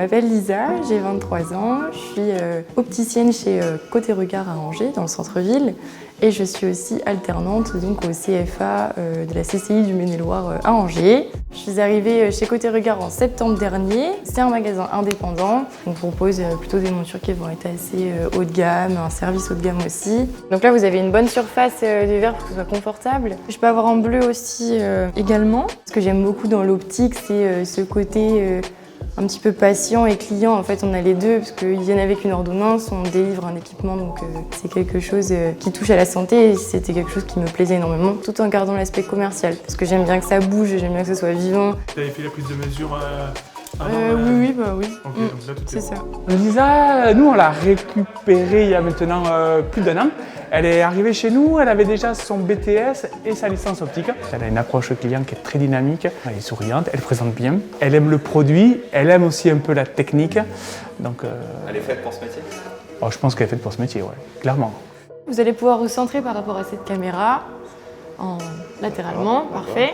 m'appelle Lisa, j'ai 23 ans, je suis opticienne chez Côté Regard à Angers, dans le centre-ville, et je suis aussi alternante donc, au CFA de la CCI du Maine-et-Loire à Angers. Je suis arrivée chez Côté Regard en septembre dernier. C'est un magasin indépendant. On propose plutôt des montures qui vont être assez haut de gamme, un service haut de gamme aussi. Donc là, vous avez une bonne surface de verre pour que ce soit confortable. Je peux avoir en bleu aussi également. Ce que j'aime beaucoup dans l'optique, c'est ce côté un petit peu patient et client. En fait, on a les deux parce qu'ils viennent avec une ordonnance, on délivre un équipement, donc c'est quelque chose qui touche à la santé et c'était quelque chose qui me plaisait énormément, tout en gardant l'aspect commercial parce que j'aime bien que ça bouge, j'aime bien que ça soit vivant. Tu avais fait la prise de mesure oui. Ok, donc là, tout c'est ça. Lisa, nous on l'a récupérée il y a maintenant plus d'1 an. Elle est arrivée chez nous, elle avait déjà son BTS et sa licence optique. Elle a une approche client qui est très dynamique, elle est souriante, elle présente bien, elle aime le produit, elle aime aussi un peu la technique. Donc, Elle est faite pour ce métier? Oh, je pense qu'elle est faite pour ce métier, ouais, clairement. Vous allez pouvoir recentrer par rapport à cette caméra, latéralement, parfait.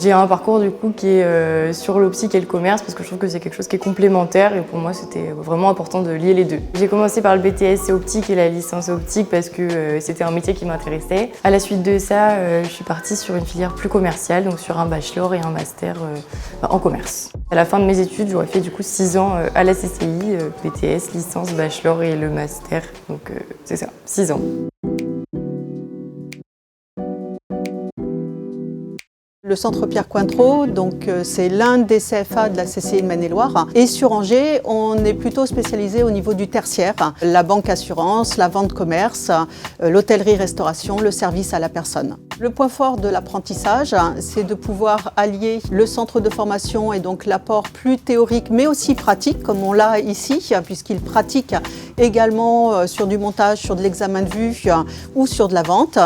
J'ai un parcours du coup qui est sur l'optique et le commerce parce que je trouve que c'est quelque chose qui est complémentaire et pour moi c'était vraiment important de lier les deux. J'ai commencé par le BTS optique et la licence optique parce que c'était un métier qui m'intéressait. À la suite de ça, je suis partie sur une filière plus commerciale, donc sur un bachelor et un master en commerce. À la fin de mes études, j'aurais fait du coup 6 ans à la CCI, BTS, licence, bachelor et le master, donc c'est ça, 6 ans. Le centre Pierre Cointreau, donc c'est l'un des CFA de la CCI de Maine-et-Loire. Et sur Angers, on est plutôt spécialisé au niveau du tertiaire, la banque assurance, la vente commerce, l'hôtellerie-restauration, le service à la personne. Le point fort de l'apprentissage, c'est de pouvoir allier le centre de formation et donc l'apport plus théorique mais aussi pratique, comme on l'a ici, puisqu'il pratique également sur du montage, sur de l'examen de vue ou sur de la vente.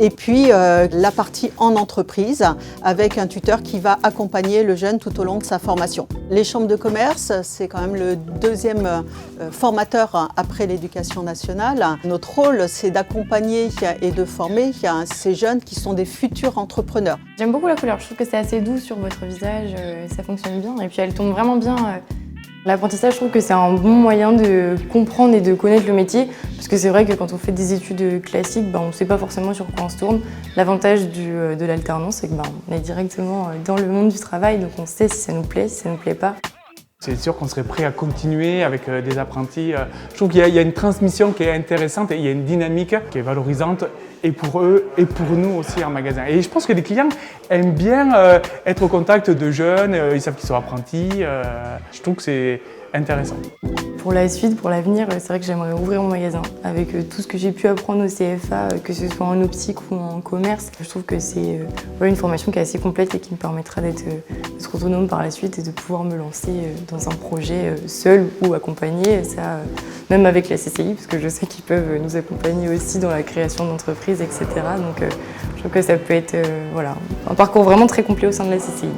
Et puis la partie en entreprise, avec un tuteur qui va accompagner le jeune tout au long de sa formation. Les chambres de commerce, c'est quand même le deuxième formateur après l'éducation nationale. Notre rôle, c'est d'accompagner et de former ces jeunes qui sont des futurs entrepreneurs. J'aime beaucoup la couleur, je trouve que c'est assez doux sur votre visage, ça fonctionne bien et puis elle tombe vraiment bien. L'apprentissage, je trouve que c'est un bon moyen de comprendre et de connaître le métier parce que c'est vrai que quand on fait des études classiques, on ne sait pas forcément sur quoi on se tourne. L'avantage de l'alternance, c'est qu'on est directement dans le monde du travail, donc on sait si ça nous plaît, si ça ne nous plaît pas. C'est sûr qu'on serait prêt à continuer avec des apprentis. Je trouve qu'il y a une transmission qui est intéressante et il y a une dynamique qui est valorisante et pour eux et pour nous aussi en magasin. Et je pense que les clients aiment bien être au contact de jeunes, ils savent qu'ils sont apprentis. Je trouve que c'est intéressant. Pour la suite, pour l'avenir, c'est vrai que j'aimerais ouvrir mon magasin avec tout ce que j'ai pu apprendre au CFA, que ce soit en optique ou en commerce. Je trouve que c'est une formation qui est assez complète et qui me permettra d'être autonome par la suite et de pouvoir me lancer dans un projet seul ou accompagné, ça, même avec la CCI, parce que je sais qu'ils peuvent nous accompagner aussi dans la création d'entreprises, etc. Donc je trouve que ça peut être un parcours vraiment très complet au sein de la CCI.